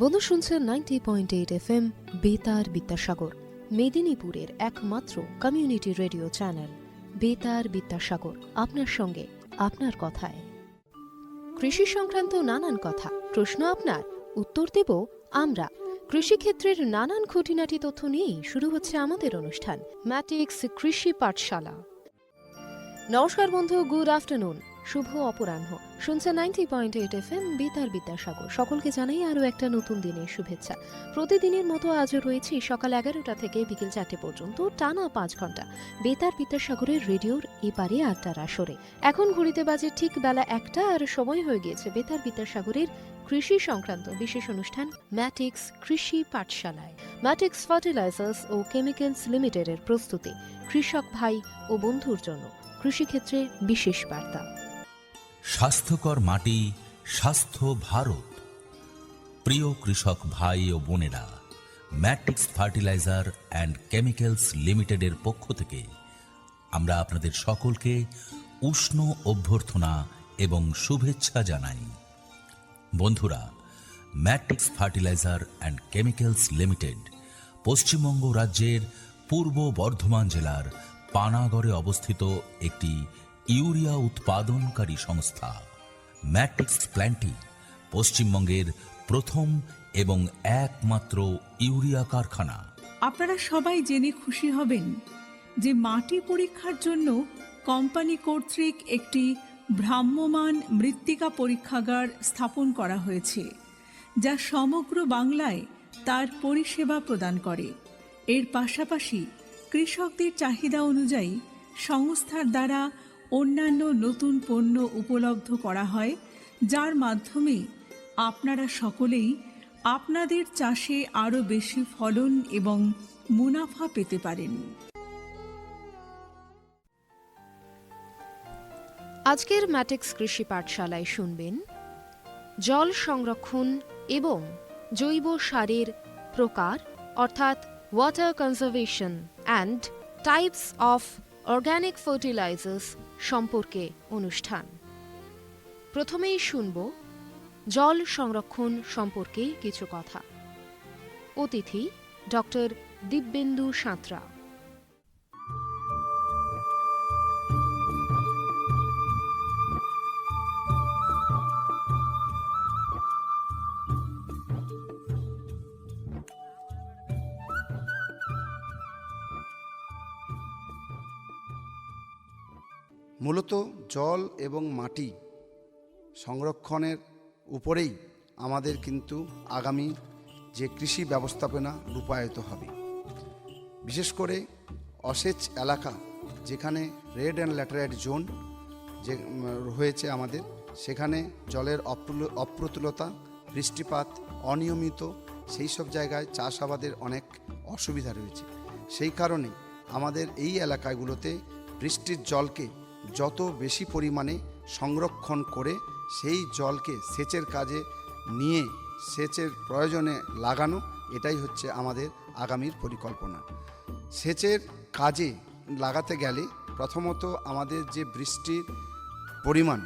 বন্ধু শুনছেন 90.8 FM বেতার বিদ্যাসাগর, মেদিনীপুরের একমাত্র কমিউনিটি রেডিও চ্যানেল বেতার বিদ্যাসাগর। আপনার সঙ্গে, আপনার কথায়। কৃষি সংক্রান্ত নানান কথা, প্রশ্ন আপনার, উত্তর দেব আমরা। কৃষিক্ষেত্রের নানান খুঁটিনাটি তথ্য নিয়েই শুরু হচ্ছে আমাদের অনুষ্ঠান ম্যাটিক্স কৃষি পাঠশালা। নমস্কার বন্ধু, গুড আফটারনুন, শুভ অপরাহ্ন। শুনছেন 90.8 FM বেতার বিদ্যাসাগর। সকলকে জানাই আরও একটা নতুন দিনের শুভেচ্ছা। প্রতিদিনের মতো আজও রয়েছি সকাল 11টা থেকে বিকেল 4টে পর্যন্ত টানা 5 ঘন্টা বেতার বিদ্যাসাগরের রেডিওর এপারে আড্ডার আসরে। এখন ঘড়িতে বাজে ঠিক বেলা 1টা, আর সময় হয়ে গিয়েছে বেতার বিদ্যাসাগরের কৃষি সংক্রান্ত বিশেষ অনুষ্ঠান ম্যাটিক্স কৃষি পাঠশালায়। ম্যাটিক্স ফার্টিলাইজার্স ও কেমিক্যালস লিমিটেডের প্রস্তুতি কৃষক ভাই ও বন্ধুর জন্য কৃষিক্ষেত্রে বিশেষ বার্তা। স্বাস্থ্যকর মাটি, স্বাস্থ্য ভারত। প্রিয় কৃষক ভাই ও বোনেরা, ম্যাট্রিক্স ফার্টিলাইজার অ্যান্ড কেমিক্যালস লিমিটেডের পক্ষ থেকে আমরা আপনাদের সকলকে উষ্ণ অভ্যর্থনা এবং শুভেচ্ছা জানাই। বন্ধুরা, matrix fertiliser and chemicals limited Paschimbanga রাজ্যের পূর্ব বর্ধমান জেলার পানাগড়ে অবস্থিত একটি ইউরিয়া উৎপাদনকারী সংস্থা। ম্যাট্রিক্স প্ল্যান্টটি পশ্চিমবঙ্গের প্রথম এবং একমাত্র ইউরিয়া কারখানা। আপনারা সবাই জেনে খুশি হবেন যে মাটি পরীক্ষার জন্য কোম্পানি কর্তৃক একটি ভ্রাম্যমাণ মৃত্তিকা পরীক্ষাগার স্থাপন করা হয়েছে, যা সমগ্র বাংলায় তার পরিষেবা প্রদান করে। এর পাশাপাশি কৃষকদের চাহিদা অনুযায়ী সংস্থার দ্বারা অন্যান্য নতুন পণ্য উপলব্ধ করা হয়, যার মাধ্যমে আপনারা সকলেই আপনাদের চাষে আরও বেশি ফলন এবং মুনাফা পেতে পারেন। আজকের ম্যাটিক্স কৃষি পাঠশালায় শুনবেন জল সংরক্ষণ এবং জৈব সারের প্রকার, অর্থাৎ water conservation and types of organic fertilisers সম্পর্কে অনুষ্ঠান। প্রথমেই শুনব জল সংরক্ষণ সম্পর্কে কিছু কথা। অতিথি ডক্টর দিব্যেন্দু সাঁতরা। মূলত জল এবং মাটি সংরক্ষণের উপরেই আমাদের কিন্তু আগামী যে কৃষি ব্যবস্থাপনা রূপায়িত হবে। বিশেষ করে অসেচ এলাকা, যেখানে রেড অ্যান্ড ল্যাটেরাইট জোন যে হয়েছে আমাদের, সেখানে জলের অপ্রতুলতা, বৃষ্টিপাত অনিয়মিত, সেই সব জায়গায় চাষাবাদের অনেক অসুবিধা রয়েছে। সেই কারণে আমাদের এই এলাকাগুলোতে বৃষ্টির জলকে যত বেশি পরিমাণে সংরক্ষণ করে সেই জলকে সেচের কাজে নিয়ে সেচের প্রয়োজনে লাগানো, এটাই হচ্ছে আমাদের আগামীর পরিকল্পনা। সেচের কাজে লাগাতে গেলে প্রথমত আমাদের যে বৃষ্টির পরিমাণ,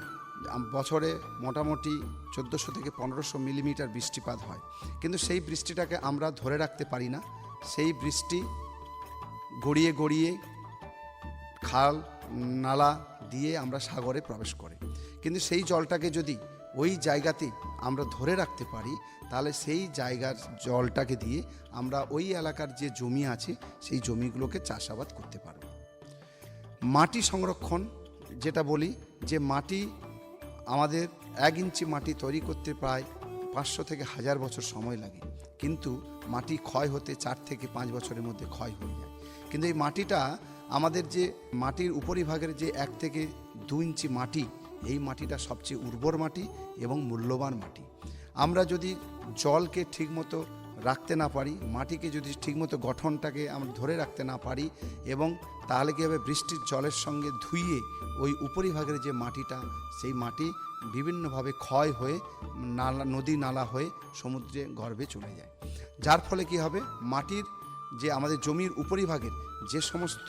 বছরে মোটামুটি 1400 থেকে 1500 মিলিমিটার বৃষ্টিপাত হয়, কিন্তু সেই বৃষ্টিটাকে আমরা ধরে রাখতে পারি না। সেই বৃষ্টি গড়িয়ে গড়িয়ে খাল নালা দিয়ে আমরা সাগরে প্রবেশ করে, কিন্তু সেই জলটাকে যদি ওই জায়গাতে আমরা ধরে রাখতে পারি, তাহলে সেই জায়গার জলটাকে দিয়ে আমরা ওই এলাকার যে জমি আছে সেই জমিগুলোকে চাষাবাদ করতে পারব। মাটি সংরক্ষণ যেটা বলি, যে মাটি আমাদের 1 ইঞ্চি মাটি তৈরি করতে প্রায় 500 থেকে 1000 বছর সময় লাগে, কিন্তু মাটি ক্ষয় হতে 4 থেকে 5 বছরের মধ্যে ক্ষয় হয়ে যায়। কিন্তু এই মাটিটা আমাদের যে মাটির উপরিভাগের যে 1 থেকে 2 ইঞ্চি মাটি, এই মাটিটা সবচেয়ে উর্বর মাটি এবং মূল্যবান মাটি। আমরা যদি জলকে ঠিকমতো রাখতে না পারি, মাটিকে যদি ঠিকমতো গঠনটাকে আমরা ধরে রাখতে না পারি, এবং তাহলে কী হবে, বৃষ্টির জলের সঙ্গে ধুইয়ে ওই উপরিভাগের যে মাটিটা, সেই মাটি বিভিন্নভাবে ক্ষয় হয়ে নালা, নদী নালা হয়ে সমুদ্রে গর্ভে চলে যায়। যার ফলে কি হবে, মাটির যে আমাদের জমির উপরিভাগের যে সমস্ত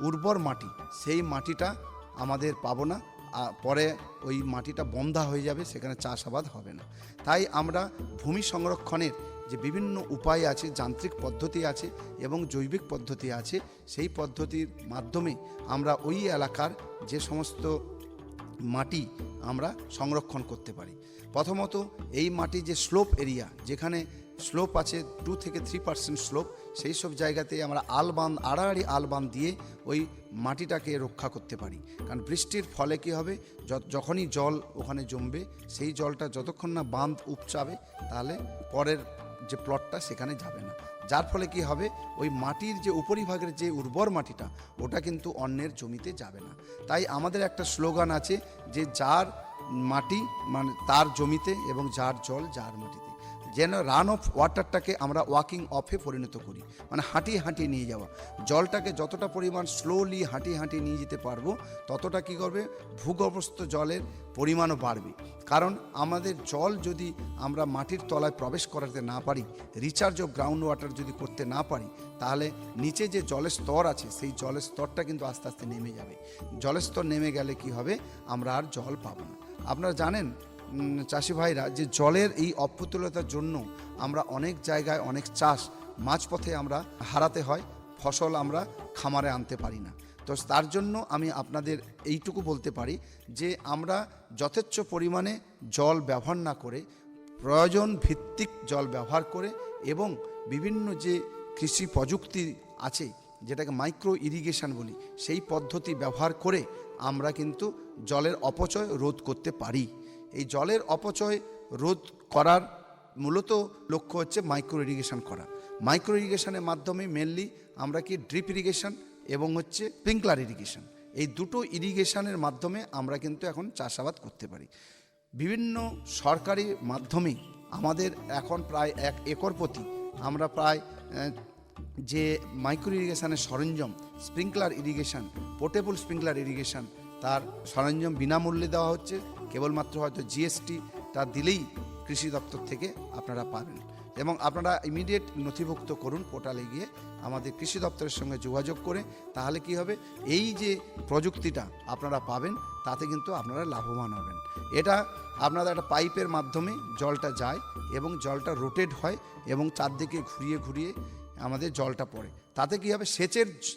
উর্বর মাটি, সেই মাটিটা আমাদের পাবো না। পরে ওই মাটিটা বন্ধা হয়ে যাবে, সেখানে চাষাবাদ হবে না। তাই আমরা ভূমি সংরক্ষণের যে বিভিন্ন উপায় আছে, যান্ত্রিক পদ্ধতি আছে এবং জৈবিক পদ্ধতি আছে, সেই পদ্ধতির মাধ্যমে আমরা ওই এলাকার যে সমস্ত মাটি আমরা সংরক্ষণ করতে পারি। প্রথমত এই মাটি যে স্লোপ এরিয়া, যেখানে স্লোপ আছে 2 থেকে 3% স্লোপ, সেই সব জায়গাতে আমরা আড়াআড়ি আলবান দিয়ে ওই মাটিটাকে রক্ষা করতে পারি। কারণ বৃষ্টির ফলে কী হবে, যখনই জল ওখানে জমবে, সেই জলটা যতক্ষণ না বাঁধ উপচাবে তাহলে পরের যে প্লটটা সেখানে যাবে না, যার ফলে কি হবে, ওই মাটির যে উপরিভাগের যে উর্বর মাটিটা ওটা কিন্তু অন্যের জমিতে যাবে না। তাই আমাদের একটা স্লোগান আছে যে যার মাটি মানে তার জমিতে এবং যার জল যার মাটিতে, যেন রান অফ ওয়াটারটাকে আমরা ওয়াকিং অফে পরিণত করি, মানে হাঁটিয়ে হাঁটিয়ে নিয়ে যাওয়া। জলটাকে যতটা পরিমাণ স্লোলি হাঁটিয়ে হাঁটিয়ে নিয়ে যেতে পারবো, ততটা কী করবে, ভূগর্ভস্থ জলের পরিমাণও বাড়বে। কারণ আমাদের জল যদি আমরা মাটির তলায় প্রবেশ করাতে না পারি, রিচার্জ অফ গ্রাউন্ড ওয়াটার যদি করতে না পারি, তাহলে নিচে যে জলের স্তর আছে সেই জলের স্তরটা কিন্তু আস্তে আস্তে নেমে যাবে। জলের স্তর নেমে গেলে কি হবে, আমরা আর জল পাবো না। আপনারা জানেন চাষি ভাইরা যে জলের এই অপ্রতুলতার জন্য আমরা অনেক জায়গায় অনেক চাষ মাঝপথে আমরা হারাতে হয়, ফসল আমরা খামারে আনতে পারি না। তো তার জন্য আমি আপনাদের এইটুকু বলতে পারি যে আমরা যথেচ্ছ পরিমাণে জল ব্যবহার না করে প্রয়োজন ভিত্তিক জল ব্যবহার করে এবং বিভিন্ন যে কৃষি প্রযুক্তি আছে যেটাকে মাইক্রো ইরিগেশন বলি, সেই পদ্ধতি ব্যবহার করে আমরা কিন্তু জলের অপচয় রোধ করতে পারি। এই জলের অপচয় রোধ করার মূলত লক্ষ্য হচ্ছে মাইক্রো ইরিগেশন করা। মাইক্রো ইরিগেশনের মাধ্যমে মেনলি আমরা কি ড্রিপ ইরিগেশন এবং হচ্ছে স্প্রিংকলার ইরিগেশন, এই দুটো ইরিগেশনের মাধ্যমে আমরা কিন্তু এখন চাষাবাদ করতে পারি। বিভিন্ন সরকারি মাধ্যমে আমাদের এখন প্রায় 1 একর প্রতি আমরা প্রায় যে মাইক্রো ইরিগেশনের সরঞ্জাম, sprinkler irrigation, portable sprinkler irrigation, তার সরঞ্জাম বিনামূল্যে দেওয়া হচ্ছে। কেবলমাত্র হয়তো জিএসটিটা দিলেই কৃষি দপ্তর থেকে আপনারা পাবেন, এবং আপনারা ইমিডিয়েট নথিভুক্ত করুন পোর্টালে গিয়ে আমাদের কৃষি দপ্তরের সঙ্গে যোগাযোগ করে। তাহলে কি হবে, এই যে প্রযুক্তিটা আপনারা পাবেন তাতে কিন্তু আপনারা লাভবান হবেন। এটা আপনাদের একটা পাইপের মাধ্যমে জলটা যায় এবং জলটা রোটেট হয় এবং চারদিকে ঘুরিয়ে ঘুরিয়ে আমাদের জলটা পড়ে। তাতে কি হবে,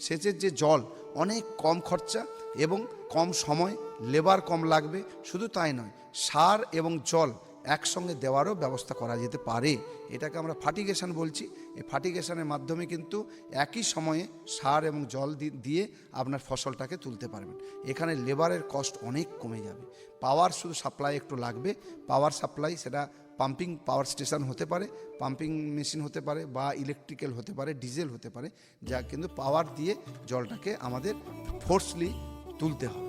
সেচের যে জল অনেক কম খরচা এবং কম সময়, লেবার কম লাগবে। শুধু তাই নয়, সার এবং জল একসঙ্গে দেওয়ারও ব্যবস্থা করা যেতে পারে। এটাকে আমরা ফার্টিগেশন বলছি। এই ফার্টিগেশনের মাধ্যমে কিন্তু একই সময়ে সার এবং জল দিয়ে আপনার ফসলটাকে তুলতে পারবেন। এখানে লেবারের কস্ট অনেক কমে যাবে। পাওয়ার শুধু সাপ্লাই একটু লাগবে, পাওয়ার সাপ্লাই সেটা পাম্পিং পাওয়ার স্টেশন হতে পারে, পাম্পিং মেশিন হতে পারে, বা ইলেকট্রিক্যাল হতে পারে, ডিজেল হতে পারে, যা কিন্তু পাওয়ার দিয়ে জলটাকে আমাদের ফোর্সলি তুলতে হবে।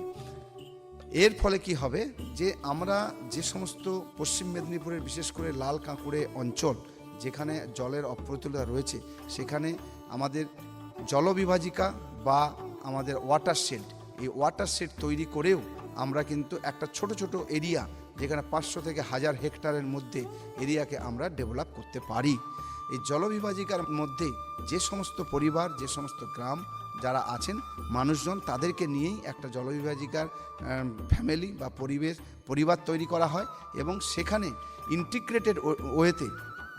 এর ফলে কি হবে, যে আমরা যে সমস্ত পশ্চিম মেদিনীপুরের বিশেষ করে লাল কাঁকুড়ে অঞ্চল যেখানে জলের অপ্রতুলতা রয়েছে, সেখানে আমাদের জলবিভাজিকা বা আমাদের ওয়াটার শেড, এই ওয়াটার শেড তৈরি করেও আমরা কিন্তু একটা ছোট ছোট এরিয়া, যেখানে 500 থেকে 1000 হেক্টরের মধ্যে এরিয়াকে আমরা ডেভেলপ করতে পারি। এই জলবিভাজিকার মধ্যে যে সমস্ত পরিবার, যে সমস্ত গ্রাম যারা আছেন মানুষজন, তাদেরকে নিয়েই একটা জলবিভাজিকার ফ্যামিলি বা পরিবার তৈরি করা হয়, এবং সেখানে ইন্টিগ্রেটেড ওয়েতে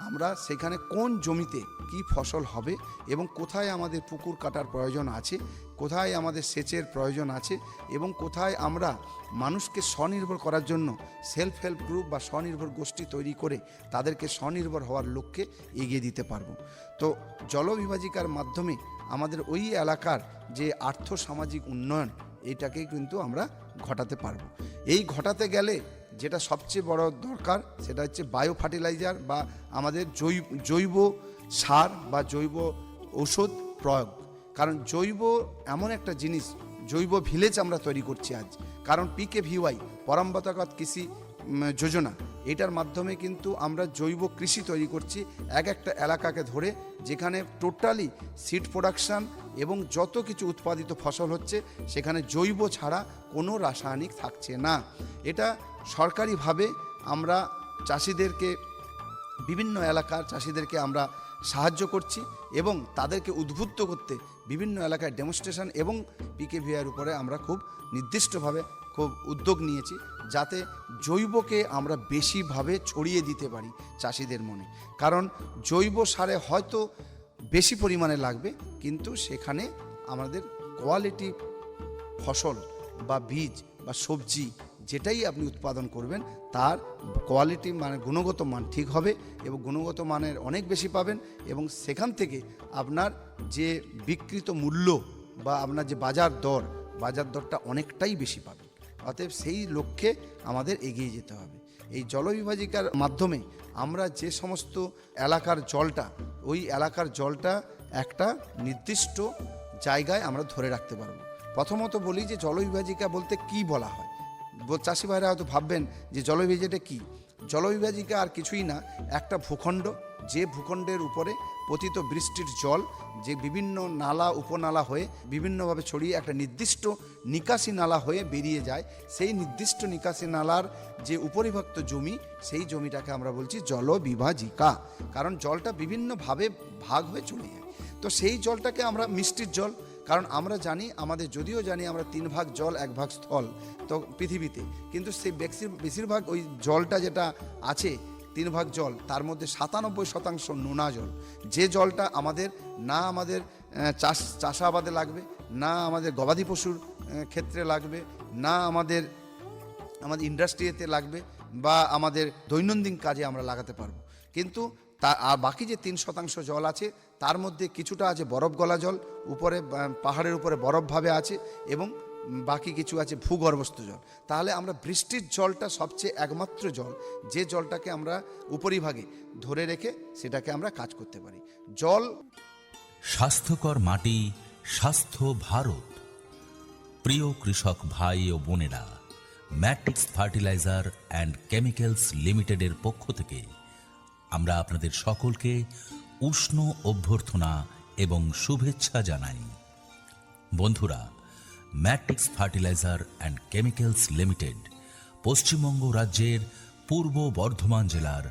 আমরা সেখানে কোন জমিতে কি ফসল হবে এবং কোথায় আমাদের পুকুর কাটার প্রয়োজন আছে, কোথায় আমাদের সেচের প্রয়োজন আছে, এবং কোথায় আমরা মানুষকে স্বনির্ভর করার জন্য সেলফ হেল্প গ্রুপ বা স্বনির্ভর গোষ্ঠী তৈরি করে তাদেরকে স্বনির্ভর হওয়ার লক্ষ্যে এগিয়ে দিতে পারবো। তো জলবিভাজিকার মাধ্যমে আমাদের ওই এলাকার যে আর্থসামাজিক উন্নয়ন, এটাকেই কিন্তু আমরা ঘটাতে পারবো। এই ঘটাতে গেলে যেটা সবচেয়ে বড় দরকার, সেটা হচ্ছে বায়ো ফার্টিলাইজার বা আমাদের জৈব সার বা জৈব ঔষধ প্রয়োগ। কারণ জৈব এমন একটা জিনিস, জৈব ভিলেজ আমরা তৈরি করছি আজ। কারণ PKVY পরম্পরাগত কৃষি যোজনা, এটার মাধ্যমে কিন্তু আমরা জৈব কৃষি তৈরি করছি একটা এলাকাকে ধরে, যেখানে টোটালি সিড প্রোডাকশান এবং যত কিছু উৎপাদিত ফসল হচ্ছে সেখানে জৈব ছাড়া কোনো রাসায়নিক থাকছে না। এটা সরকারিভাবে আমরা চাষিদেরকে, বিভিন্ন এলাকার চাষিদেরকে আমরা সাহায্য করছি এবং তাদেরকে উদ্বুদ্ধ করতে বিভিন্ন এলাকায় ডেমনস্ট্রেশন এবং PKVY উপরে আমরা খুব নির্দিষ্টভাবে খুব খুব উদ্যোগ নিয়েছি যাতে জৈবকে আমরা বেশিভাবে ছড়িয়ে দিতে পারি চাষিদের মনে। কারণ জৈব সারে হয়তো বেশি পরিমাণে লাগবে, কিন্তু সেখানে আমাদের কোয়ালিটি ফসল বা বীজ বা সবজি যেটাই আপনি উৎপাদন করবেন তার কোয়ালিটি মানে গুণগত মান ঠিক হবে এবং গুণগত মানের অনেক বেশি পাবেন, এবং সেখান থেকে আপনার যে বিক্রিত মূল্য বা আপনার যে বাজার দরটা অনেকটাই বেশি পাবেন। অতএব সেই লক্ষ্যে আমাদের এগিয়ে যেতে হবে। এই জলবিভাজিকার মাধ্যমে আমরা যে সমস্ত এলাকার জলটা, ওই এলাকার জলটা একটা নির্দিষ্ট জায়গায় আমরা ধরে রাখতে পারবো। প্রথমত বলি যে জলবিভাজিকা বলতে কি বলা হয়। চাষি ভাইরা হয়তো ভাববেন যে জলবিভাজিকা কি। জলবিভাজিকা আর কিছুই না, একটা ভূখণ্ড, যে ভূখণ্ডের উপরে পতিত বৃষ্টির জল যে বিভিন্ন নালা উপনালা হয়ে বিভিন্নভাবে ছড়িয়ে একটা নির্দিষ্ট নিকাশি নালা হয়ে বেরিয়ে যায়, সেই নির্দিষ্ট নিকাশি নালার যে উপরিভক্ত জমি, সেই জমিটাকে আমরা বলছি জলবিভাজিকা। কারণ জলটা বিভিন্নভাবে ভাগ হয়ে চলে যায়। তো সেই জলটাকে আমরা মিষ্টির জল, কারণ আমরা জানি, আমাদের যদিও জানি আমরা 3 ভাগ জল 1 ভাগ স্থল তো পৃথিবীতে, কিন্তু সেই বেশিরভাগ ওই জলটা যেটা আছে 3 ভাগ জল, তার মধ্যে 97% নোনা জল। যে জলটা আমাদের না আমাদের চাষাবাদে লাগবে, না আমাদের গবাদি পশুর ক্ষেত্রে লাগবে, না আমাদের ইন্ডাস্ট্রিতে লাগবে, বা আমাদের দৈনন্দিন কাজে আমরা লাগাতে পারবো। কিন্তু আর বাকি যে 3% জল আছে তার মধ্যে কিছুটা আছে বরফ গলা জল, উপরে পাহাড়ের উপরে বরফভাবে আছে, এবং বাকি কিছু আছে ভূগর্ভস্থ জল। তাহলে আমরা বৃষ্টির জলটা সবচেয়ে একমাত্র জল, যে জলটাকে আমরা উপরিভাগে ধরে রেখে সেটাকে আমরা কাজ করতে পারি। জল স্বাস্থ্যকর মাটি, স্বাস্থ্য ভারত। প্রিয় কৃষক ভাই ও বোনেরা, ম্যাট্রিক্স ফার্টিলাইজার অ্যান্ড কেমিক্যালস লিমিটেডের পক্ষ থেকে আমরা আপনাদের সকলকে উষ্ণ অভ্যর্থনা এবং শুভেচ্ছা জানাই। বন্ধুরা, matrix fertiliser and chemicals limited Paschimbanga রাজ্যের পূর্ব বর্ধমান জেলার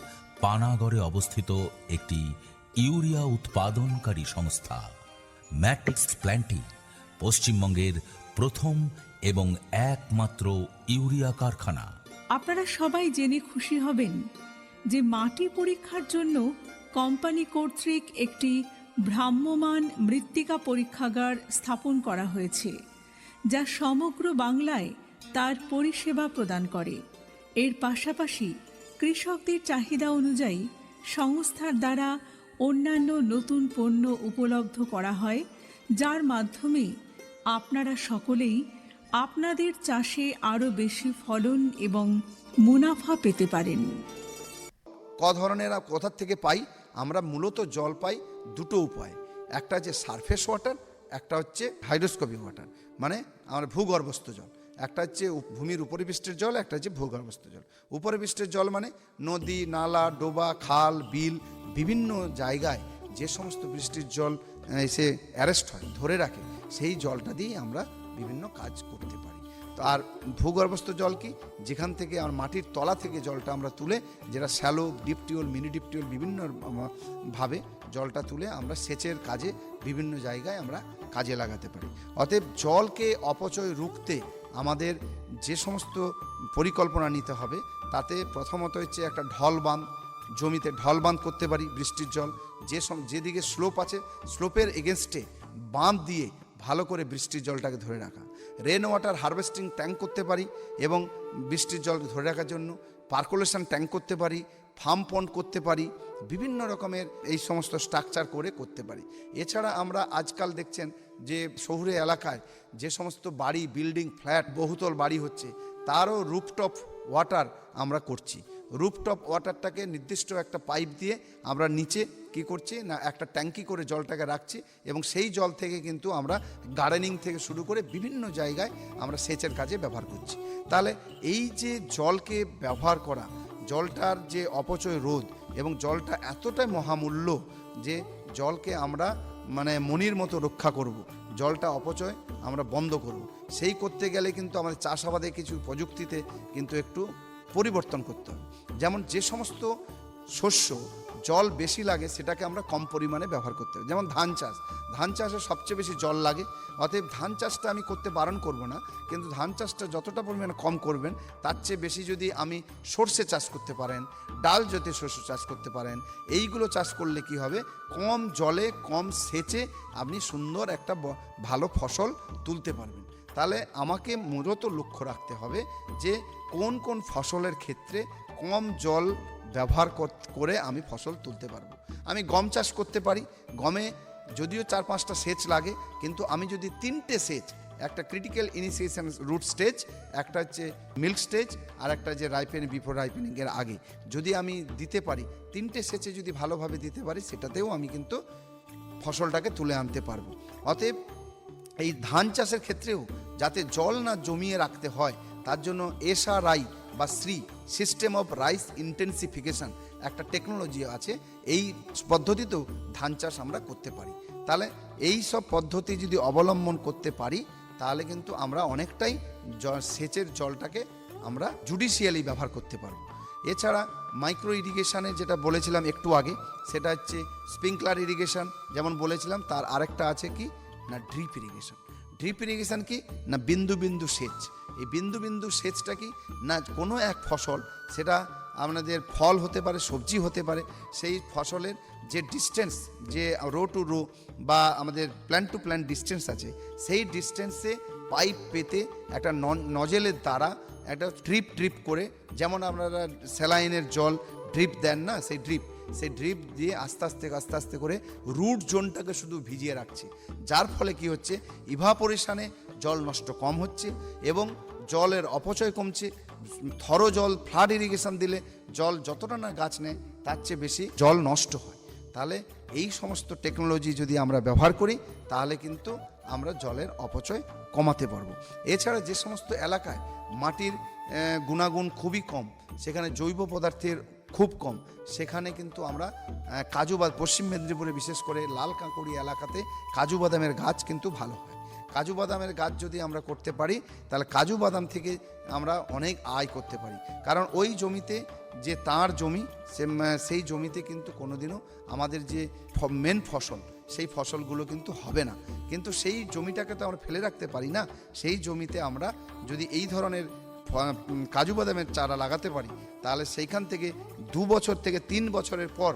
পানাগড়ে অবস্থিত একটি ইউরিয়া উৎপাদনকারী সংস্থা। ম্যাট্রিক্স প্ল্যান্টটি পশ্চিমবঙ্গের প্রথম এবং একমাত্র ইউরিয়া কারখানা। আপনারা সবাই জেনে খুশি হবেন যে মাটি পরীক্ষার জন্য কোম্পানি কর্তৃক একটি ভ্রাম্যমাণ মৃত্তিকা পরীক্ষাগার স্থাপন করা হয়েছে, যা সমগ্র বাংলায় তার পরিষেবা প্রদান করে। এর পাশাপাশি কৃষকদের চাহিদা অনুযায়ী সংস্থার দ্বারা অন্যান্য নতুন পণ্য উপলব্ধ করা হয়, যার মাধ্যমে আপনারা সকলেই আপনাদের চাষে আরও বেশি ফলন এবং মুনাফা পেতে পারেন। ধরনের কোথার থেকে পাই? আমরা মূলত জল পাই দুটো উপায়। একটা হচ্ছে সারফেস ওয়াটার, একটা হচ্ছে হাইড্রোস্কোপিক ওয়াটার, মানে আমরা ভূগর্ভস্থ জল। একটা হচ্ছে ভূমির উপরিপৃষ্ঠের জল, একটা হচ্ছে ভূগর্ভস্থ জল। উপরিপৃষ্ঠের জল মানে নদী, নালা, ডোবা, খাল, বিল, বিভিন্ন জায়গায় যে সমস্ত বৃষ্টির জল এসে অ্যারেস্ট হয়, ধরে রাখে, সেই জলটা দিয়ে আমরা বিভিন্ন কাজ করতে পারি। তো আর ভূগর্ভস্থ জল কি? যেখান থেকে আর মাটির তলা থেকে জলটা আমরা তুলে, যেটা shallow, deep tubewell, mini deep tubewell, বিভিন্ন ভাবে জলটা তুলে আমরা সেচের কাজে বিভিন্ন জায়গায় আমরা কাজে লাগাতে পারি। অতএব জলকে অপচয় রুখতে আমাদের যে সমস্ত পরিকল্পনা নিতে হবে, তাতে প্রথমত হচ্ছে একটা ঢল বাঁধ, জমিতে ঢল বাঁধ করতে পারি। বৃষ্টির জল যেদিকে স্লোপ আছে, স্লোপের এগেনস্টে বাঁধ দিয়ে ভালো করে বৃষ্টির জলটাকে ধরে রাখা। রেন ওয়াটার হারভেস্টিং ট্যাঙ্ক করতে পারি, এবং বৃষ্টির জলকে ধরে রাখার জন্য পার্কুলেশন ট্যাঙ্ক করতে পারি, ফার্ম পন্ড করতে পারি, বিভিন্ন রকমের এই সমস্ত স্ট্রাকচার করে করতে পারি। এছাড়া আমরা আজকাল দেখছেন যে শহুরে এলাকায় যে সমস্ত বাড়ি, বিল্ডিং, ফ্ল্যাট, বহুতল বাড়ি হচ্ছে, তারও রুফটপ ওয়াটার আমরা করছি। রুফটপ ওয়াটারটাকে নির্দিষ্ট একটা পাইপ দিয়ে আমরা নিচে কি করছি না, একটা ট্যাঙ্কি করে জলটাকে রাখছি, এবং সেই জল থেকে কিন্তু আমরা গার্ডেনিং থেকে শুরু করে বিভিন্ন জায়গায় আমরা সেচের কাজে ব্যবহার করছি। তাহলে এই যে জলকে ব্যবহার করা, জলটার যে অপচয় রোধ, এবং জলটা এতটাই মহামূল্য যে জলকে আমরা মানে মনির মতো রক্ষা করব, জলটা অপচয় আমরা বন্ধ করব। সেই করতে গেলে কিন্তু আমাদের চাষাবাদে কিছু প্রযুক্তিতে কিন্তু একটু পরিবর্তন করতে হবে। যেমন যে সমস্ত শস্য জল বেশি লাগে সেটাকে আমরা কম পরিমাণে ব্যবহার করতে হবে। যেমন ধান চাষে সবচেয়ে বেশি জল লাগে, অতএব ধান চাষটা আমি করতে বারণ করব না, কিন্তু ধান চাষটা যতটা পরিমাণে কম করবেন তার চেয়ে বেশি যদি আমি সর্ষে চাষ করতে পারেন, ডাল জাতীয় শস্য চাষ করতে পারেন, এইগুলো চাষ করলে কি হবে, কম জলে কম সেচে আপনি সুন্দর একটা ভালো ফসল তুলতে পারবেন। তাহলে আমাকে মূলত লক্ষ্য রাখতে হবে যে কোন কোন ফসলের ক্ষেত্রে কম জল ব্যবহার করে আমি ফসল তুলতে পারবো। আমি গম চাষ করতে পারি, গমে যদিও 4-5টা সেচ লাগে, কিন্তু আমি যদি 3টে সেচ, একটা ক্রিটিক্যাল ইনিশিয়েশন রুট স্টেজ, একটা হচ্ছে মিল্ক স্টেজ, আর একটা যে বিফোর রাইপেনিংয়ের আগে যদি আমি দিতে পারি, 3টে সেচে যদি ভালোভাবে দিতে পারি, সেটাতেও আমি কিন্তু ফসলটাকে তুলে আনতে পারবো। অতএব এই ধান চাষের ক্ষেত্রেও যাতে জল না জমিয়ে রাখতে হয়, তার জন্য SRI বা সিস্টেম অফ রাইস ইন্টেন্সিফিকেশন একটা টেকনোলজি আছে, এই পদ্ধতিতেও ধান চাষ আমরা করতে পারি। তাহলে এই সব পদ্ধতি যদি অবলম্বন করতে পারি, তাহলে কিন্তু আমরা অনেকটাই সেচের জলটাকে আমরা জুডিশিয়ালি ব্যবহার করতে পারবো। এছাড়া মাইক্রো ইরিগেশনে যেটা বলেছিলাম একটু আগে, সেটা হচ্ছে স্প্রিংকলার ইরিগেশন যেমন বলেছিলাম, তার আরেকটা আছে কি না ড্রিপ ইরিগেশন। ড্রিপ ইরিগেশন কি না বিন্দু বিন্দু সেচ। এই বিন্দু বিন্দু সেচটা কি না কোনো এক ফসল, সেটা আপনাদের ফল হতে পারে, সবজি হতে পারে, সেই ফসলের যে ডিস্টেন্স, যে রো টু রো বা আমাদের প্ল্যান্ট টু প্ল্যান্ট ডিস্টেন্স আছে, সেই ডিস্টেন্সে পাইপ পেতে একটা নজেলের দ্বারা একটা ড্রিপ করে, যেমন আপনারা স্যালাইনের জল ড্রিপ দেন না, সেই ড্রিপ দিয়ে আস্তে আস্তে করে রুট জোনটাকে শুধু ভিজিয়ে রাখছে, যার ফলে কি হচ্ছে, ইভাপোরেশনে জল নষ্ট কম হচ্ছে এবং জলের অপচয় কমছে। থরো জল ফ্লাড ইরিগেশন দিলে জল যতটা না গাছ নেয় তার চেয়ে বেশি জল নষ্ট হয়। তাহলে এই সমস্ত টেকনোলজি যদি আমরা ব্যবহার করি, তাহলে কিন্তু আমরা জলের অপচয় কমাতে পারবো। এছাড়া যে সমস্ত এলাকায় মাটির গুণাগুণ খুবই কম, সেখানে জৈব পদার্থের খুব কম, সেখানে কিন্তু আমরা পশ্চিম মেদিনীপুরে বিশেষ করে লাল কাঁকুড়ি এলাকাতে কাজু বাদামের গাছ কিন্তু ভালো হয়। কাজু বাদামের গাছ যদি আমরা করতে পারি, তাহলে কাজু বাদাম থেকে আমরা অনেক আয় করতে পারি। কারণ ওই জমিতে যে তার জমি, সেই জমিতে কিন্তু কোনোদিনও আমাদের যে মেন ফসল, সেই ফসলগুলো কিন্তু হবে না, কিন্তু সেই জমিটাকে তো আমরা ফেলে রাখতে পারি না। সেই জমিতে আমরা যদি এই ধরনের কাজু বাদামের চারা লাগাতে পারি, তাহলে সেইখান থেকে 2 বছর থেকে 3 বছরের পর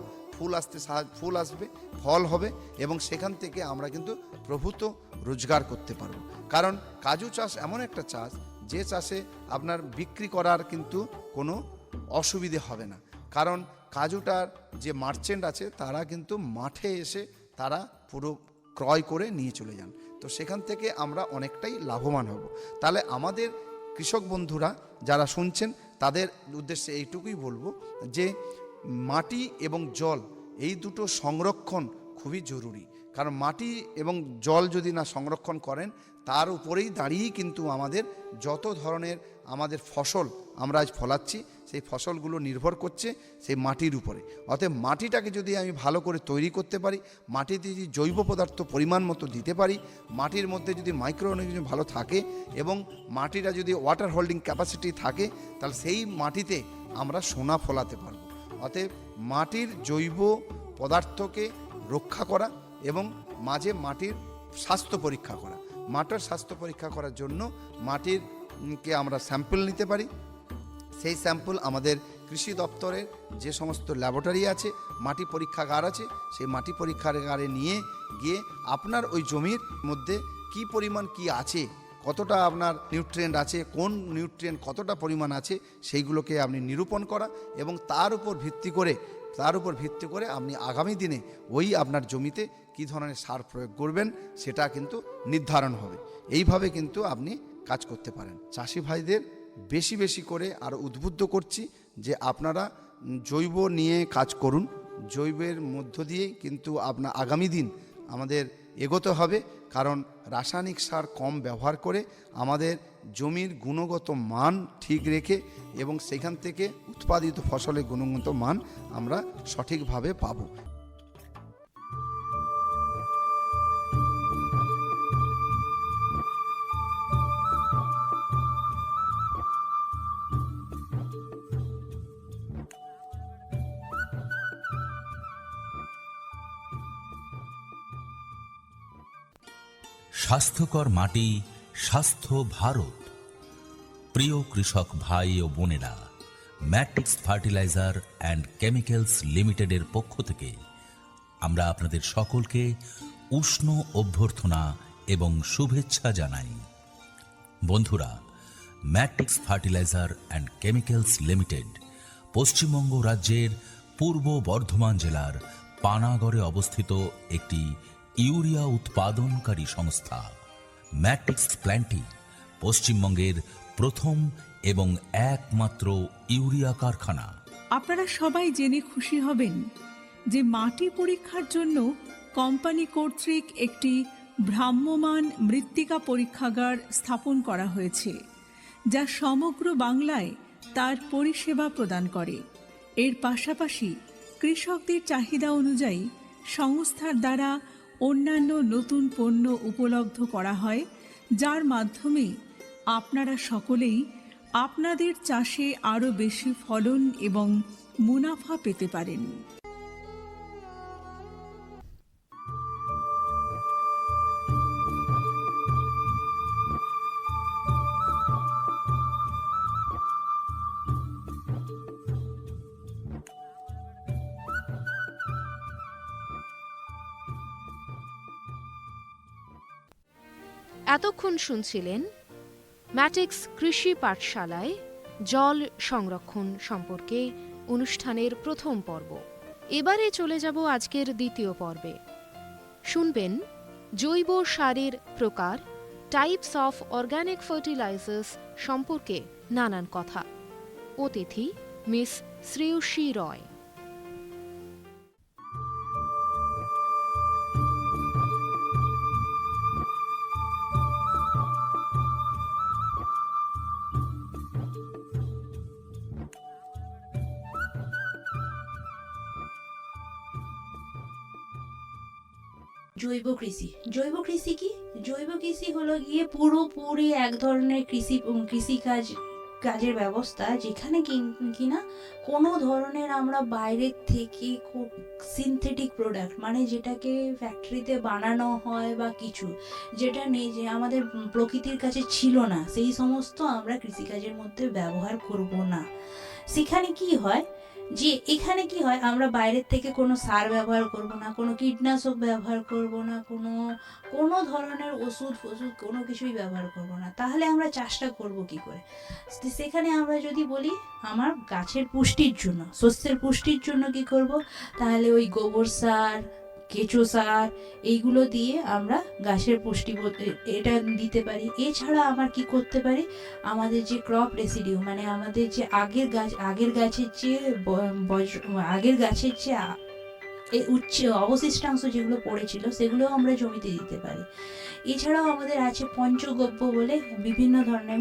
ফুল আসবে, ফল হবে, এবং সেখান থেকে আমরা কিন্তু প্রভূত রোজগার করতে পারবো। কারণ কাজু চাষ এমন একটা চাষ, যে চাষে আপনার বিক্রি করার কিন্তু কোনো অসুবিধে হবে না। কারণ কাজুটার যে মার্চেন্ট আছে, তারা কিন্তু মাঠে এসে তারা পুরো ক্রয় করে নিয়ে চলে যান, তো সেখান থেকে আমরা অনেকটাই লাভবান হব। তাহলে আমাদের কৃষক বন্ধুরা যারা শুনছেন, তাদের উদ্দেশ্যে এইটুকুই বলবো যে মাটি এবং জল এই দুটো সংরক্ষণ খুবই জরুরি। কারণ মাটি এবং জল যদি না সংরক্ষণ করেন, তার উপরেই দাঁড়িয়েই কিন্তু আমাদের যত ধরনের আমাদের ফসল আমরা আজ ফলাচ্ছি, সেই ফসলগুলো নির্ভর করছে সেই মাটির উপরে। অতএব মাটিটাকে যদি আমি ভালো করে তৈরি করতে পারি, মাটিতে যদি জৈব পদার্থ পরিমাণ মতো দিতে পারি, মাটির মধ্যে যদি মাইক্রো অর্গানিজম ভালো থাকে এবং মাটিটা যদি ওয়াটার হোল্ডিং ক্যাপাসিটি থাকে, তাহলে সেই মাটিতে আমরা সোনা ফলাতে পারবো। অতএব মাটির জৈব পদার্থকে রক্ষা করা এবং মাঝে মাটির স্বাস্থ্য পরীক্ষা করা। মাটির স্বাস্থ্য পরীক্ষা করার জন্য মাটিরকে আমরা স্যাম্পল নিতে পারি। সেই স্যাম্পল আমাদের কৃষি দপ্তরের যে সমস্ত ল্যাবরেটরি আছে, মাটি পরীক্ষাগার আছে, সেই মাটি পরীক্ষাগারে নিয়ে গিয়ে আপনার ওই জমির মধ্যে কি পরিমাণ কি আছে, কতটা আপনার নিউট্রিয়েন্ট আছে, কোন নিউট্রিয়েন্ট কতটা পরিমাণ আছে, সেইগুলোকে আপনি নিরূপণ করা এবং তার উপর ভিত্তি করে আপনি আগামী দিনে ওই আপনার জমিতে কী ধরনের সার প্রয়োগ করবেন, সেটা কিন্তু নির্ধারণ হবে। এইভাবে কিন্তু আপনি কাজ করতে পারেন। চাষি ভাইদের বেশি করে আরও উদ্বুদ্ধ করছি যে আপনারা জৈব নিয়ে কাজ করুন। জৈবের মধ্য দিয়ে কিন্তু আপনার আগামী দিন আমাদের এগোতে হবে। কারণ রাসায়নিক সার কম ব্যবহার করে আমাদের জমির গুণগত মান ঠিক রেখে এবং সেখান থেকে উৎপাদিত ফসলের গুণগত মান আমরা সঠিকভাবে পাবো। স্বাস্থ্যকর মাটি, স্বাস্থ্য ভারত। প্রিয় কৃষক ভাই ও বোনেরা, ম্যাট্রিক্স ফার্টিলাইজার অ্যান্ড কেমিক্যালস লিমিটেডের পক্ষ থেকে আমরা আপনাদের সকলকে উষ্ণ অভ্যর্থনা এবং শুভেচ্ছা জানাই। বন্ধুরা, matrix fertiliser and chemicals limited Paschimbanga রাজ্যের পূর্ব বর্ধমান জেলার পানাগড়ে অবস্থিত একটি ইউরিয়া উৎপাদনকারী সংস্থা। ম্যাট্রিক্স প্ল্যান্টটি পশ্চিমবঙ্গের প্রথম এবং একমাত্র ইউরিয়া কারখানা। আপনারা সবাই জেনে খুশি হবেন যে মাটি পরীক্ষার জন্য কোম্পানি কর্তৃক একটি ভ্রাম্যমাণ মৃত্তিকা পরীক্ষাগার স্থাপন করা হয়েছে, যা সমগ্র বাংলায় তার পরিষেবা প্রদান করে। এর পাশাপাশি কৃষকদের চাহিদা অনুযায়ী সংস্থার দ্বারা অন্যান্য নতুন পণ্য উপলব্ধ করা হয়, যার মাধ্যমে আপনারা সকলেই আপনাদের চাষে আরও বেশি ফলন এবং মুনাফা পেতে পারেন। এতক্ষণ শুনছিলেন ম্যাট্রিক্স কৃষি পাঠশালায় জল সংরক্ষণ সম্পর্কে অনুষ্ঠানের প্রথম পর্ব। এবারে চলে যাব আজকের দ্বিতীয় পর্বে। শুনবেন জৈব সারের প্রকার, টাইপস অফ অর্গানিক ফার্টিলাইজার্স সম্পর্কে নানান কথা। অতিথি মিস শ্রেয়সী রয়। জৈব কৃষি। জৈব কৃষি কি? জৈব কৃষি হলো গিয়ে পুরোপুরি এক ধরনের কাজের ব্যবস্থা, যেখানে কিনা কোনো ধরনের আমরা বাইরের থেকে সিনথেটিক প্রোডাক্ট, মানে যেটাকে ফ্যাক্টরিতে বানানো হয় বা কিছু যেটা নেই, যে আমাদের প্রকৃতির কাছে ছিল না, সেই সমস্ত আমরা কৃষিকাজের মধ্যে ব্যবহার করব না। সেখানে কি হয়, যে এখানে কি হয়, আমরা বাইরের থেকে কোনো সার ব্যবহার করব না, কোনো কীটনাশক ব্যবহার করব না, কোনো ধরনের ওষুধ কোনো কিছুই ব্যবহার করব না। তাহলে আমরা চাষটা করব কি করে? সেখানে আমরা যদি বলি আমার গাছের পুষ্টির জন্য, শস্যের পুষ্টির জন্য কি করব, তাহলে ওই গোবর সার, কেঁচো সার, এইগুলো দিয়ে আমরা গাছের পুষ্টি এটা দিতে পারি। এছাড়া আমার কি করতে পারি, আমাদের যে ক্রপ রেসিডিউ, মানে আমাদের যে আগের গাছের যে অবশিষ্টাংশ যেগুলো পড়েছিল, সেগুলো আমরা জমিতে দিতে পারি। এছাড়াও আমাদের আছে পঞ্চগব্য বলে বিভিন্ন ধরনের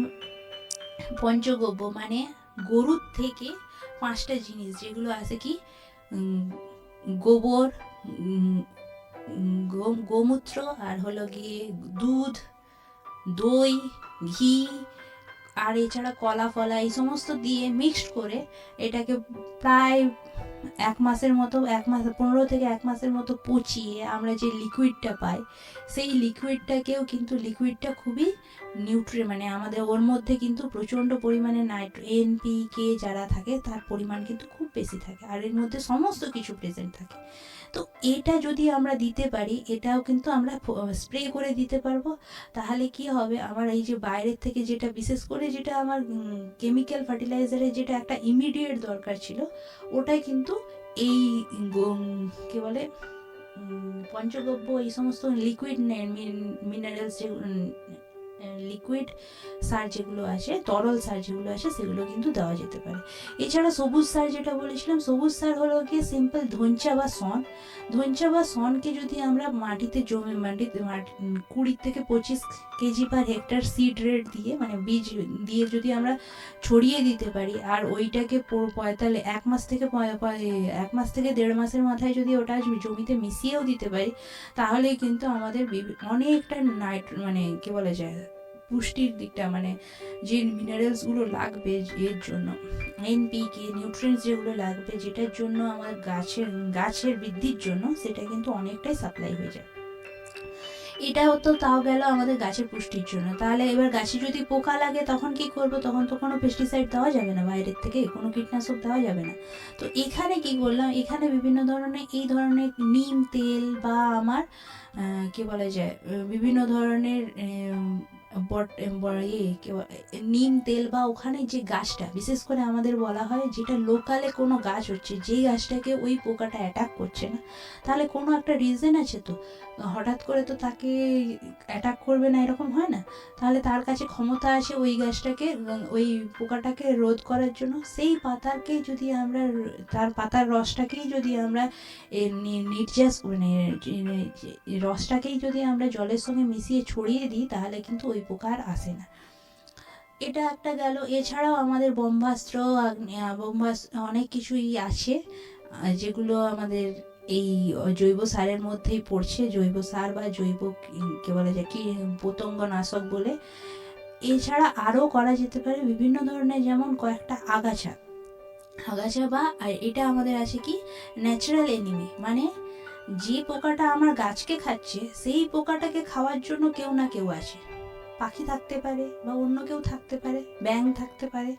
পঞ্চগব্য, মানে গরুর থেকে 5টা জিনিস যেগুলো আছে, কি গোবর, গোমূত্র, আর হলো গিয়ে দুধ, দই, ঘি, আর এছাড়া কলা ফলা, এই সমস্ত দিয়ে মিক্সড করে এটাকে প্রায় 15 থেকে 1 মাসের মতো পচিয়ে আমরা যে লিকুইডটা পাই, সেই লিকুইডটাকেও কিন্তু লিকুইডটা খুবই মানে আমাদের ওর মধ্যে কিন্তু প্রচণ্ড পরিমাণে NPK যারা থাকে তার পরিমাণ কিন্তু খুব বেশি থাকে, আর এর মধ্যে সমস্ত কিছু প্রেজেন্ট থাকে। তো এটা যদি আমরা দিতে পারি, এটাও কিন্তু আমরা স্প্রে করে দিতে পারবো। তাহলে কি হবে, আমার এই যে বাইরের থেকে যেটা, বিশেষ করে যেটা আমার কেমিক্যাল ফার্টিলাইজারের যেটা একটা ইমিডিয়েট দরকার ছিল, ওটাই কিন্তু এই কি বলে পঞ্চগব্য, এই সমস্ত লিকুইড মিনারেলস, লিকুইড সার যেগুলো আছে, তরল সার যেগুলো আছে, সেগুলো কিন্তু দেওয়া যেতে পারে। এছাড়া সবুজ সার যেটা বলেছিলাম, সবুজ সার হলো গিয়ে সিম্পল ধনচা বা শনকে যদি আমরা মাটিতে 20 থেকে 25 কেজি পার হেক্টর সিড রেট দিয়ে, মানে বীজ দিয়ে যদি আমরা ছড়িয়ে দিতে পারি, আর ওইটাকে 1 মাস থেকে 1.5 মাসের মাথায় যদি ওটা জমিতে মিশিয়েও দিতে পারি, তাহলে কিন্তু আমাদের অনেকটা মানে কি বলা যায়, পুষ্টির দিকটা, মানে যে মিনারেলসগুলো লাগবে এর জন্য, NPK নিউট্রিয়েন্টস যেগুলো লাগবে, যেটার জন্য আমার গাছের বৃদ্ধির জন্য, সেটা কিন্তু অনেকটাই সাপ্লাই হয়ে যায়। এটা হতো, তাও গেল আমাদের গাছের পুষ্টির জন্য। তাহলে এবার গাছে যদি পোকা লাগে তখন কি করব? তখন তো কোনো পেস্টিসাইড দেওয়া যাবে না, বাইরের থেকে কোনো কীটনাশক দেওয়া যাবে না। তো এখানে কি করলাম, এখানে বিভিন্ন ধরনের এই ধরনের নিম তেল বা আমার কি বলা যায় বিভিন্ন ধরনের নিম তেল বা ওখানে যে গাছটা, বিশেষ করে আমাদের বলা হয় যেটা লোকালে কোনো গাছ হচ্ছে, যেই গাছটাকে ওই পোকাটা অ্যাটাক করছে না, তাহলে কোনো একটা রিজন আছে। তো হঠাৎ করে তো তাকে অ্যাটাক করবে না, এরকম হয় না। তাহলে তার কাছে ক্ষমতা আছে ওই গাছটাকে, ওই পোকাটাকে রোধ করার জন্য। সেই পাতাকে যদি আমরা, তার পাতার রসটাকেই যদি আমরা নির্যাস মানে রসটাকেই যদি আমরা জলের সঙ্গে মিশিয়ে ছড়িয়ে দিই, তাহলে কিন্তু ওই পোকা আর আসে না। এটা একটা গেল। এছাড়াও আমাদের ব্রহ্মাস্ত্র, অনেক কিছুই আছে যেগুলো আমাদের এই জৈব সারের মধ্যেই পড়ছে, জৈব সার বা জৈব কি বলা যায় কি পতঙ্গনাশক বলে। এছাড়া আরও করা যেতে পারে বিভিন্ন ধরনের, যেমন কয়েকটা আগাছা বা এটা আমাদের আছে কি ন্যাচারাল এনিমি, মানে যে পোকাটা আমার গাছকে খাচ্ছে সেই পোকাটাকে খাওয়ার জন্য কেউ না কেউ আছে। পাখি থাকতে পারে বা অন্য কেউ থাকতে পারে, ব্যাঙ থাকতে পারে।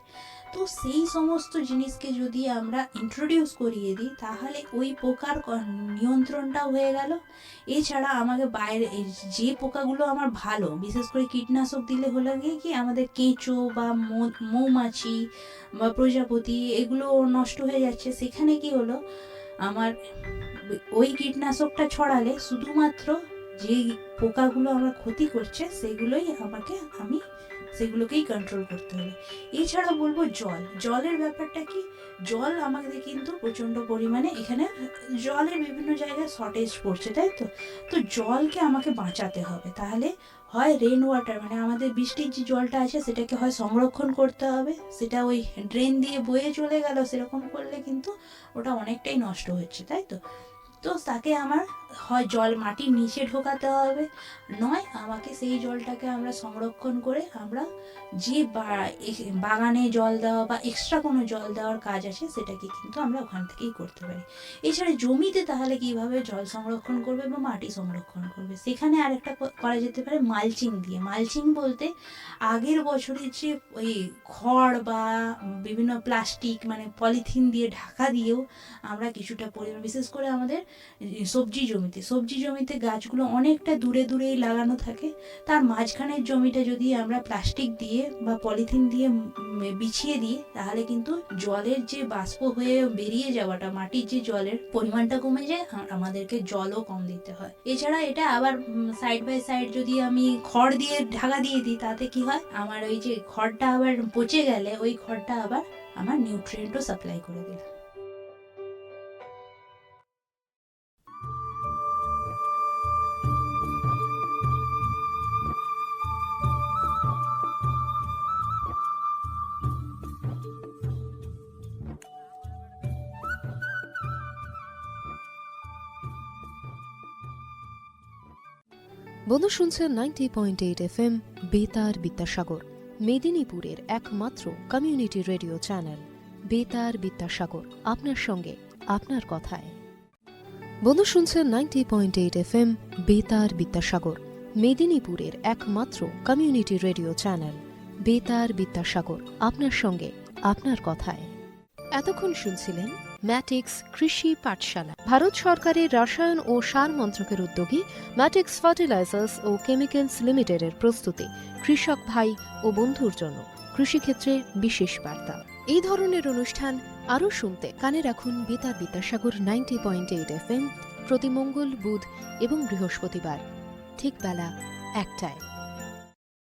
তো সেই সমস্ত জিনিসকে যদি আমরা ইন্ট্রোডিউস করিয়ে দিই, তাহলে ওই পোকার নিয়ন্ত্রণটাও হয়ে গেল। এছাড়া আমাকে বাইরে যে পোকাগুলো আমার ভালো, বিশেষ করে কীটনাশক দিলে হলো গিয়ে কি আমাদের কেঁচো বা মৌমাছি বা প্রজাপতি এগুলো নষ্ট হয়ে যাচ্ছে। সেখানে কি হলো, আমার ওই কীটনাশকটা ছড়ালে শুধুমাত্র যে পোকাগুলো আমার ক্ষতি করছে সেগুলোকেই কন্ট্রোল করতে হবে। এছাড়া বলবো জলের ব্যাপারটা কি, জল আমাদের কিন্তু প্রচণ্ড পরিমাণে এখানে জলের বিভিন্ন জায়গায় শর্টেজ পড়ছে, তাই তো। তো জলকে আমাকে বাঁচাতে হবে। তাহলে হয় রেন ওয়াটার, মানে আমাদের বৃষ্টির যে জলটা আছে সেটাকে হয় সংরক্ষণ করতে হবে, সেটা ওই ড্রেন দিয়ে বয়ে চলে গেল, সেরকম করলে কিন্তু ওটা অনেকটাই নষ্ট হচ্ছে, তাই তো। তো তাকে আমার হয় জল মাটির নিচে ঢোকাতে হবে, নয় আমাকে সেই জলটাকে আমরা সংরক্ষণ করে আমরা যে বাগানে জল দেওয়া বা এক্সট্রা কোনো জল দেওয়ার কাজ আছে সেটাকে কিন্তু আমরা ওখান থেকেই করতে পারি। এছাড়া জমিতে তাহলে কিভাবে জল সংরক্ষণ করবে বা মাটি সংরক্ষণ করবে, সেখানে আরেকটা করা যেতে পারে মালচিং দিয়ে। মালচিং বলতে আগের বছরের যে ওই খড় বা বিভিন্ন প্লাস্টিক মানে পলিথিন দিয়ে ঢাকা দিয়েও আমরা কিছুটা পরিমাণ, বিশেষ করে আমাদের সবজি জমিতে গাছগুলো অনেকটা দূরেই লাগানো থাকে, তার মাঝখানের জমিটা যদি আমরা প্লাস্টিক দিয়ে বা পলিথিন দিয়ে বিছিয়ে দিই, তাহলে কিন্তু জলের যে বাষ্প হয়ে বেরিয়ে যাওয়াটা, মাটির যে জলের পরিমাণটা কমে যায়, আমাদেরকে জলও কম দিতে হয়। এছাড়া এটা আবার সাইড বাই সাইড যদি আমি খড় দিয়ে ঢাকা দিয়ে দিই, তাতে কি হয়, আমার ওই যে খড়টা আবার পচে গেলে ওই খড়টা আবার আমার নিউট্রিয়েন্টও সাপ্লাই করে দিল। বন্ধু শুনছেন 90.8 FM বেতার বিদ্যাসাগর, মেদিনীপুরের একমাত্র কমিউনিটি রেডিও চ্যানেল বেতার বিদ্যাসাগর, আপনার সঙ্গে আপনার কথায়। বন্ধু শুনছেন 90.8 FM বেতার বিদ্যাসাগর, মেদিনীপুরের একমাত্র কমিউনিটি রেডিও চ্যানেল বেতার বিদ্যাসাগর, আপনার সঙ্গে আপনার কথায়। এতক্ষণ শুনছিলেন ম্যাটিক্স কৃষি পাঠশালা, ভারত সরকারের রসায়ন ও সার মন্ত্রকের উদ্যোগী ম্যাটিক্স ফার্টিলাইজার্স ও কেমিক্যালস লিমিটেডের প্রস্তুতি কৃষক ভাই ও বন্ধুর জন্য কৃষিক্ষেত্রে বিশেষ বার্তা। এই ধরনের অনুষ্ঠান আরও শুনতে কানে রাখুন বেতার বিদ্যাসাগর 90.8 FM প্রতি মঙ্গল, বুধ এবং বৃহস্পতিবার ঠিক বেলা 1টায়।